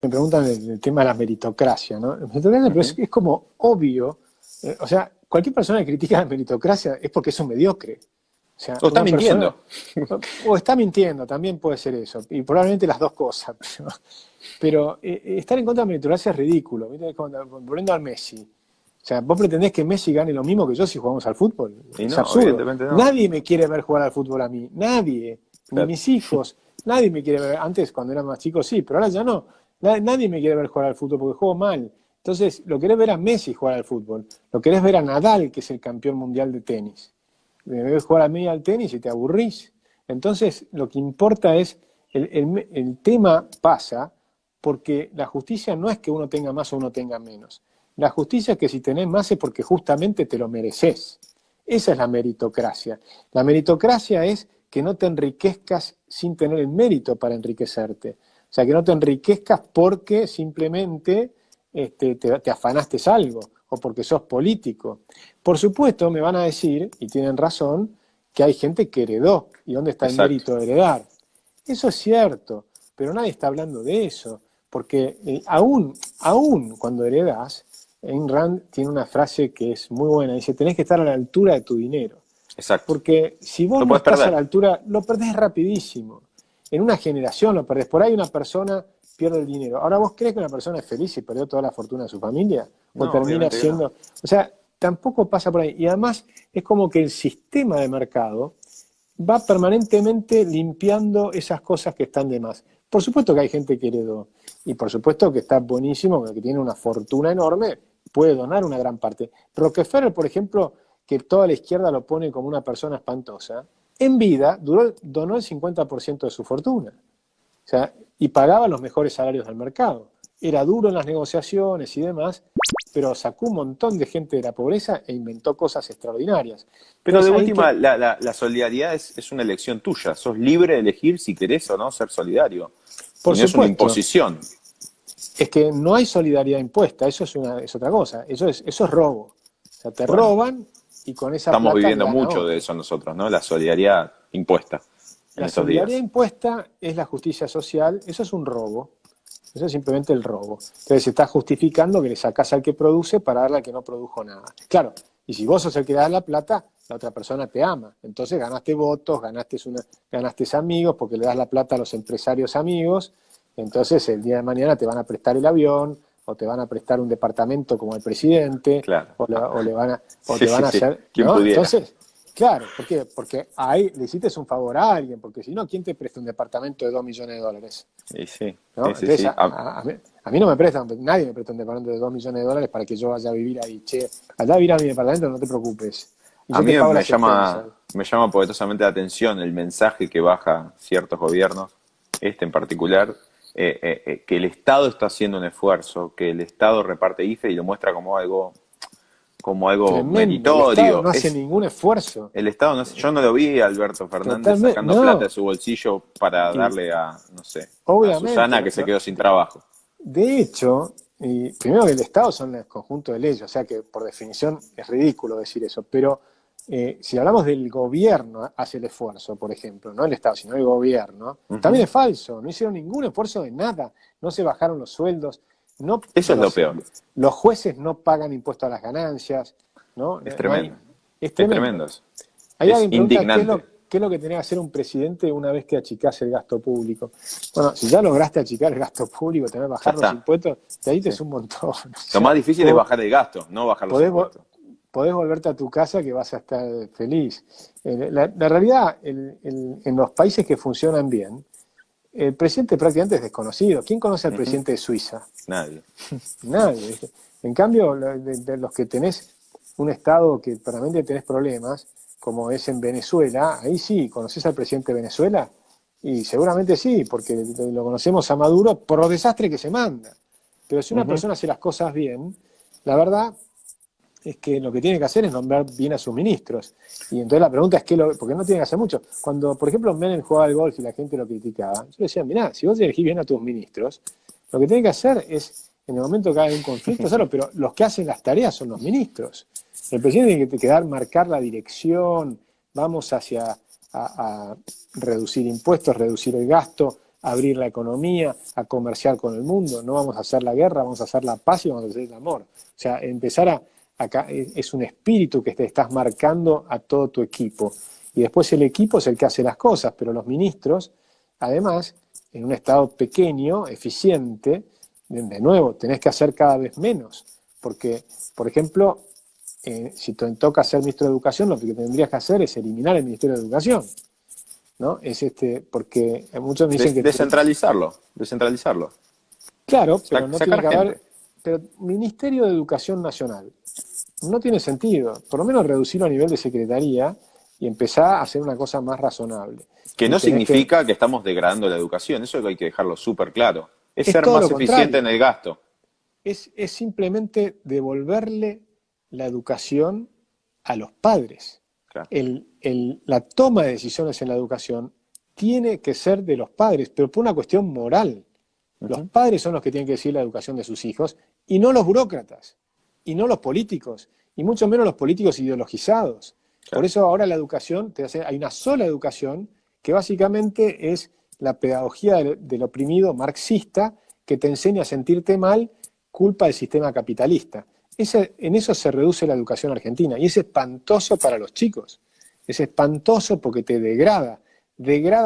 me preguntan el tema de la meritocracia, ¿no? La meritocracia, pero Ujú. es como obvio, o sea, cualquier persona que critica la meritocracia es porque es un mediocre. O sea, O está una persona, mintiendo. o está mintiendo, también puede ser eso, y probablemente las dos cosas, pero estar en contra de la meritocracia es ridículo. ¿Viste? Volviendo al Messi. O sea, vos pretendés que Messi gane lo mismo que yo si jugamos al fútbol. Y Es no, absurdo. evidentemente no. Nadie me quiere ver jugar al fútbol a mí. Nadie. Ni Claro. mis hijos. Nadie me quiere ver. Antes, cuando era más chico, sí, pero ahora ya no. Nadie me quiere ver jugar al fútbol porque juego mal. Entonces, lo querés ver a Messi jugar al fútbol. Lo querés ver a Nadal, que es el campeón mundial de tenis. Debes jugar a mí al tenis y te aburrís. Entonces, lo que importa es, el tema pasa porque la justicia no es que uno tenga más o uno tenga menos. La justicia es que si tenés más es porque justamente te lo mereces. Esa es la meritocracia. La meritocracia es que no te enriquezcas sin tener el mérito para enriquecerte. O sea, que no te enriquezcas porque simplemente te afanaste algo o porque sos político. Por supuesto, me van a decir, y tienen razón, que hay gente que heredó. ¿Y dónde está el Exacto. mérito de heredar? Eso es cierto, pero nadie está hablando de eso, porque aún cuando heredas, Ayn Rand tiene una frase que es muy buena, dice, tenés que estar a la altura de tu dinero, Exacto. porque si vos Lo no puedes estás a perder. la altura, lo perdés rapidísimo. En una generación lo perdés, por ahí una persona pierde el dinero. Ahora, ¿vos crees que una persona es feliz y perdió toda la fortuna de su familia? ¿O No, termina obviamente que no. siendo...? O sea, tampoco pasa por ahí. Y además es como que el sistema de mercado va permanentemente limpiando esas cosas que están de más. Por supuesto que hay gente que heredó, y por supuesto que está buenísimo, que tiene una fortuna enorme, puede donar una gran parte. Rockefeller, por ejemplo, que toda la izquierda lo pone como una persona espantosa, en vida donó el 50% de su fortuna. O sea, y pagaba los mejores salarios del mercado. Era duro en las negociaciones y demás, pero sacó un montón de gente de la pobreza e inventó cosas extraordinarias. Pero de Entonces, última, la solidaridad es una elección tuya. Sos libre de elegir si querés o no ser solidario. Y por no es una supuesto, imposición. es que no hay solidaridad impuesta, eso es otra cosa, eso es robo. O sea, te Bueno, roban y con esa estamos plata le viviendo dan a mucho de otro. eso nosotros, ¿no? La solidaridad impuesta en La estos solidaridad días. impuesta es la justicia social, eso es un robo, eso es simplemente el robo. Entonces se está justificando que le sacás al que produce para darle al que no produjo nada. Claro, y si vos sos el que da la plata, la otra persona te ama. Entonces ganaste votos, ganaste amigos, porque le das la plata a los empresarios amigos. Entonces el día de mañana te van a prestar el avión, o te van a prestar un departamento como el presidente, Claro. o Sí, te van sí, a sí. hacer, Quien ¿no? pudiera. Entonces, claro, ¿por qué? Porque ahí le hiciste un favor a alguien, porque si no, ¿quién te presta un departamento de 2 millones de dólares? Y sí, ¿No? sí, sí, Entonces, sí. a mí no me prestan, nadie me presta un departamento de 2 millones de dólares para que yo vaya a vivir ahí. Che, allá a vivir a mi departamento, no te preocupes. Y A yo te mí pago las expensas. me llama poderosamente la atención el mensaje que baja ciertos gobiernos, este en particular, que el Estado está haciendo un esfuerzo, que el Estado reparte IFE y lo muestra como algo Tremendo. El Estado meritorio. no hace ningún esfuerzo. El Estado, no sé, yo no lo vi a Alberto Fernández Totalmente. sacando plata de No. su bolsillo para Y darle a, no sé, a obviamente, Susana que se quedó sin trabajo. de hecho, y primero que el Estado son el conjunto de leyes, o sea que por definición es ridículo decir eso, pero si hablamos del gobierno hace el esfuerzo, por ejemplo, no el Estado, sino el gobierno, Ujú. también es falso, no hicieron ningún esfuerzo de nada, no se bajaron los sueldos, no, Eso es lo peor. los jueces no pagan impuestos a las ganancias, ¿no? Es No hay, tremendo. es Es tremendo. tremendo eso. Ahí Es alguien pregunta indignante. qué es lo que tenía que hacer un presidente una vez que achicás el gasto público. Bueno, si ya lograste achicar el gasto público, tener que Ya bajar los está. impuestos, de ahí te Sí. es un montón. O Lo más sea, difícil es bajar el gasto, no bajar los podés, impuestos. podés volverte a tu casa que vas a estar feliz. La realidad, en los países que funcionan bien, el presidente prácticamente es desconocido. ¿Quién conoce al Ujú. presidente de Suiza? Nadie. Nadie. ¿Viste? En cambio, de los que tenés un estado que realmente tenés problemas, como es en Venezuela, ahí sí, ¿conocés al presidente de Venezuela? Y seguramente sí, porque lo conocemos a Maduro por los desastres que se manda. Pero si una Ujú. persona hace las cosas bien, la verdad es que lo que tiene que hacer es nombrar bien a sus ministros. Y entonces la pregunta es, porque no tiene que hacer mucho. Cuando, por ejemplo, Menem jugaba al golf y la gente lo criticaba, yo decía, mirá, si vos elegís bien a tus ministros, lo que tiene que hacer es, en el momento que hay un conflicto, hacerlo, pero los que hacen las tareas son los ministros. El presidente tiene que dar, marcar la dirección, vamos hacia a reducir impuestos, reducir el gasto, abrir la economía, a comerciar con el mundo. No vamos a hacer la guerra, vamos a hacer la paz y vamos a hacer el amor. O sea, empezar acá es un espíritu que te estás marcando a todo tu equipo. Y después el equipo es el que hace las cosas, pero los ministros, además, en un Estado pequeño, eficiente, de nuevo, tenés que hacer cada vez menos. Porque, por ejemplo, si te toca ser ministro de Educación, lo que tendrías que hacer es eliminar el Ministerio de Educación, ¿no? Porque muchos me dicen que... Descentralizarlo. Claro, pero no tiene Sacar que haber... gente. Pero Ministerio de Educación Nacional no tiene sentido. Por lo menos reducirlo a nivel de secretaría y empezar a hacer una cosa más razonable. Que Y no tenés significa que estamos degradando la educación, eso hay que dejarlo súper claro. Es Es ser todo más lo eficiente contrario. en el gasto. Es simplemente devolverle la educación a los padres. Claro. La toma de decisiones en la educación tiene que ser de los padres, pero por una cuestión moral. Los padres son los que tienen que decidir la educación de sus hijos y no los burócratas, y no los políticos, y mucho menos los políticos ideologizados. Claro. Por eso ahora la educación, hay una sola educación que básicamente es la pedagogía del oprimido marxista que te enseña a sentirte mal, culpa del sistema capitalista. En eso se reduce la educación argentina y es espantoso para los chicos. Es espantoso porque te degrada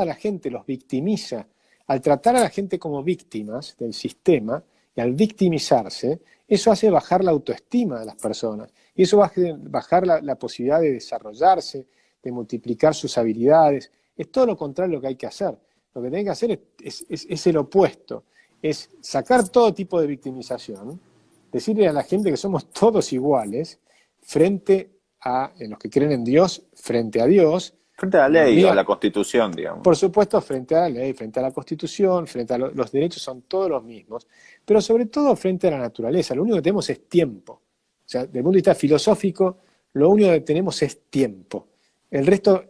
a la gente, los victimiza. Al tratar a la gente como víctimas del sistema y al victimizarse, eso hace bajar la autoestima de las personas y eso va a bajar la posibilidad de desarrollarse, de multiplicar sus habilidades. Es todo lo contrario lo que hay que hacer. Lo que tiene que hacer es el opuesto, es sacar todo tipo de victimización, decirle a la gente que somos todos iguales frente a los que creen en Dios, frente a Dios. Frente a la ley o a la Constitución, digamos. Por supuesto, frente a la ley, frente a la Constitución, frente a los derechos son todos los mismos, pero sobre todo frente a la naturaleza. Lo único que tenemos es tiempo. O sea, desde el punto de vista filosófico, lo único que tenemos es tiempo. El resto,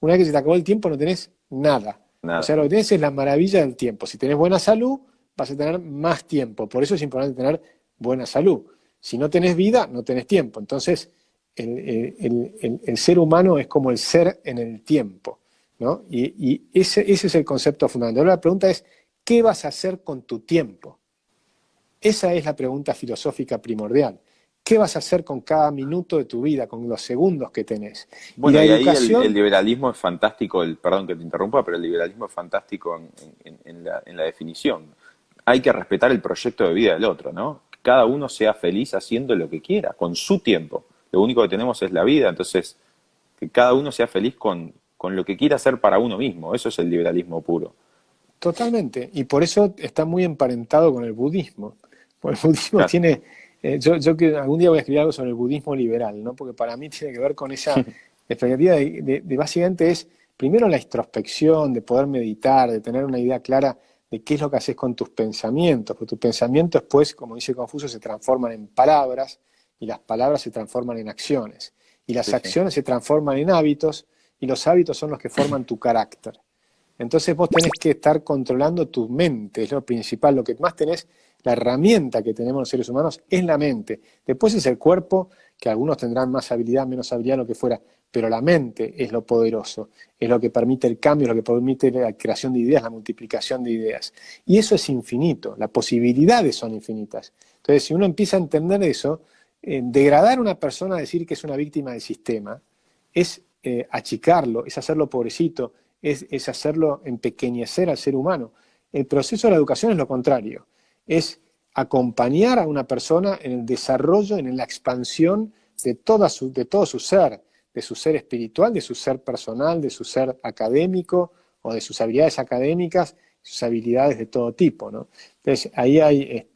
una vez que se te acabó el tiempo, no tenés nada. O sea, lo que tenés es la maravilla del tiempo. Si tenés buena salud, vas a tener más tiempo. Por eso es importante tener buena salud. Si no tenés vida, no tenés tiempo. Entonces, el ser humano es como el ser en el tiempo, ¿no? Y ese es el concepto fundamental. Ahora la pregunta es, ¿qué vas a hacer con tu tiempo? Esa es la pregunta filosófica primordial. ¿Qué vas a hacer con cada minuto de tu vida, con los segundos que tenés? Bueno, y educación... ahí el liberalismo es fantástico, perdón que te interrumpa, pero el liberalismo es fantástico en la definición. Hay que respetar el proyecto de vida del otro, ¿no? Que cada uno sea feliz haciendo lo que quiera, con su tiempo. Lo único que tenemos es la vida, entonces que cada uno sea feliz con lo que quiera hacer para uno mismo. Eso es el liberalismo puro. Totalmente, y por eso está muy emparentado con el budismo. Porque el budismo Claro. tiene... yo que algún día voy a escribir algo sobre el budismo liberal, ¿no? Porque para mí tiene que ver con esa expectativa de básicamente es, primero la introspección, de poder meditar, de tener una idea clara de qué es lo que haces con tus pensamientos, porque tus pensamientos después, como dice Confucio, se transforman en palabras, y las palabras se transforman en acciones, y las acciones se transforman en hábitos, y los hábitos son los que forman tu carácter. Entonces vos tenés que estar controlando tu mente, es lo principal, lo que más tenés, la herramienta que tenemos los seres humanos es la mente. Después es el cuerpo, que algunos tendrán más habilidad, menos habilidad, lo que fuera, pero la mente es lo poderoso, es lo que permite el cambio, es lo que permite la creación de ideas, la multiplicación de ideas. Y eso es infinito, las posibilidades son infinitas. Entonces, si uno empieza a entender eso, degradar a una persona, decir que es una víctima del sistema, es achicarlo, es hacerlo pobrecito, es hacerlo empequeñecer al ser humano. El proceso de la educación es lo contrario, es acompañar a una persona en el desarrollo, en la expansión de todo su ser, de su ser espiritual, de su ser personal, de su ser académico o de sus habilidades académicas, sus habilidades de todo tipo, ¿no? Entonces ahí hay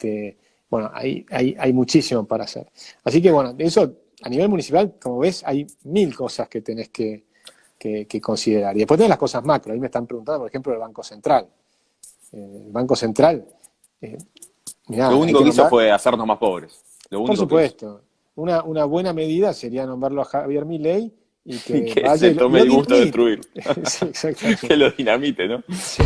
muchísimo para hacer. Así que bueno, eso a nivel municipal, como ves, hay 1000 cosas que tenés que considerar. Y después tenés las cosas macro. Ahí me están preguntando, por ejemplo, el Banco Central. El Banco Central, mirá, Lo único que hizo fue hacernos más pobres. Por supuesto. Una buena medida sería nombrarlo a Javier Milei y que se tome el gusto de destruir. Sí, exactamente. Que lo dinamite, ¿no? Sí.